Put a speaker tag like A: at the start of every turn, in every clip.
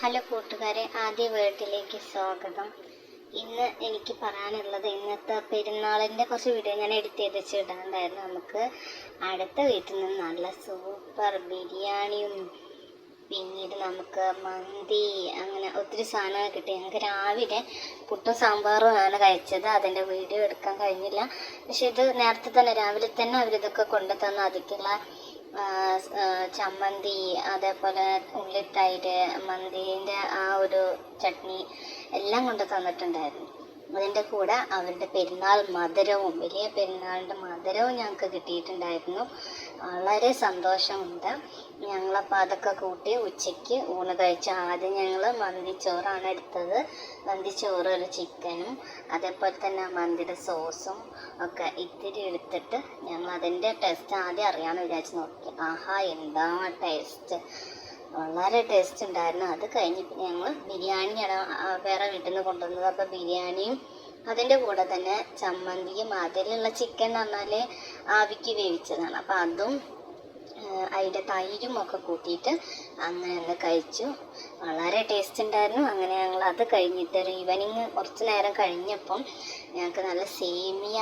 A: Hello കൂട്ടുകാരെ, ആദ്യ വീട്ടിലേക്ക് സ്വാഗതം. ഇന്ന് എനിക്ക് പറയാനുള്ളത്, ഇന്നത്തെ പെരുന്നാളിൻ്റെ കുറച്ച് വീഡിയോ ഞാൻ എഡിറ്റ് ചെയ്ത് വെച്ചിട്ടുണ്ടായിരുന്നു. നമുക്ക് അടുത്ത വീട്ടിൽ നിന്ന് നല്ല സൂപ്പർ ബിരിയാണിയും പിന്നീട് നമുക്ക് മന്തി അങ്ങനെ ഒത്തിരി സാധനങ്ങൾ കിട്ടി. ഞങ്ങൾക്ക് രാവിലെ പുട്ടും സാമ്പാറും ആണ് കഴിച്ചത്. അതിൻ്റെ വീഡിയോ എടുക്കാൻ കഴിഞ്ഞില്ല. പക്ഷെ ഇത് നേരത്തെ തന്നെ രാവിലെ തന്നെ അവരിതൊക്കെ കൊണ്ടു തന്നു. അതിക്കുള്ള ചമ്മന്തി, അതേപോലെ ഉള്ളിത്തൈര്, മന്തീൻ്റെ ആ ഒരു ചട്നി എല്ലാം കൊണ്ട് തന്നിട്ടുണ്ടായിരുന്നു. അതിൻ്റെ കൂടെ അവരുടെ പെരുന്നാൾ മധുരവും, വലിയ പെരുന്നാളിൻ്റെ മധുരവും ഞങ്ങൾക്ക് കിട്ടിയിട്ടുണ്ടായിരുന്നു. വളരെ സന്തോഷമുണ്ട്. ഞങ്ങളപ്പോൾ അതൊക്കെ കൂട്ടി ഉച്ചയ്ക്ക് ഊണ് കഴിച്ചു. ആദ്യം ഞങ്ങൾ മന്തിച്ചോറാണ് എടുത്തത്. മന്തിച്ചോറ്, ഒരു ചിക്കനും അതേപോലെ തന്നെ മന്തിയുടെ സോസും ഒക്കെ ഇത്തിരി എടുത്തിട്ട് ഞങ്ങൾ അതിൻ്റെ ടേസ്റ്റ് ആദ്യം അറിയാമെന്ന് വിചാരിച്ച് നോക്കി. ആഹാ, എന്താ ടേസ്റ്റ്! വളരെ ടേസ്റ്റ് ഉണ്ടായിരുന്നു. അത് കഴിഞ്ഞിട്ട് ഞങ്ങൾ ബിരിയാണിയാണ് വേറെ വീട്ടിൽ നിന്ന് കൊണ്ടുവന്നത്. അപ്പോൾ ബിരിയാണിയും അതിൻ്റെ കൂടെ തന്നെ ചമ്മന്തിയും, അതിലുള്ള ചിക്കൻ എന്ന് പറഞ്ഞാൽ ആവിക്ക് വേവിച്ചതാണ്. അപ്പോൾ അതും അതിൻ്റെ തൈരും ഒക്കെ കൂട്ടിയിട്ട് അങ്ങനെ ഒന്ന് കഴിച്ചു. വളരെ ടേസ്റ്റ് ഉണ്ടായിരുന്നു. അങ്ങനെ ഞങ്ങൾ അത് കഴിഞ്ഞിട്ട് ഒരു ഈവനിങ് കുറച്ച് നേരം കഴിഞ്ഞപ്പം ഞങ്ങൾക്ക് നല്ല സേമിയ,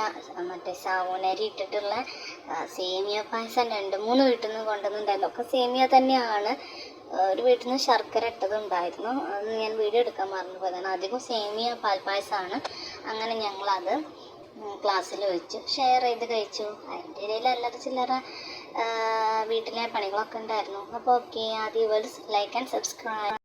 A: മറ്റേ സാവോനരി ഇട്ടിട്ടുള്ള സേമിയ പായസം 2-3 വീട്ടിൽ നിന്ന് കൊണ്ടുവന്നിട്ടുണ്ടായിരുന്നു. ഒക്കെ സേമിയ തന്നെയാണ്. ഒരു വീട്ടിൽ നിന്ന് ശർക്കര ഇട്ടതുണ്ടായിരുന്നു. അത് ഞാൻ വീഡിയോ എടുക്കാൻ മറന്നു പോയതാണ്. അധികം സേമിയ പാൽപ്പായസമാണ്. അങ്ങനെ ഞങ്ങളത് ക്ലാസ്സിൽ വെച്ചു ഷെയർ ചെയ്ത് കഴിച്ചു. അതിൻ്റെ ഇടയിൽ അല്ലറ ചില്ലറ വീട്ടിലെ പണികളൊക്കെ ഉണ്ടായിരുന്നു. അപ്പോൾ ഓക്കെ, ആദ്യം ലൈക്ക് ആൻഡ് സബ്സ്ക്രൈബ്.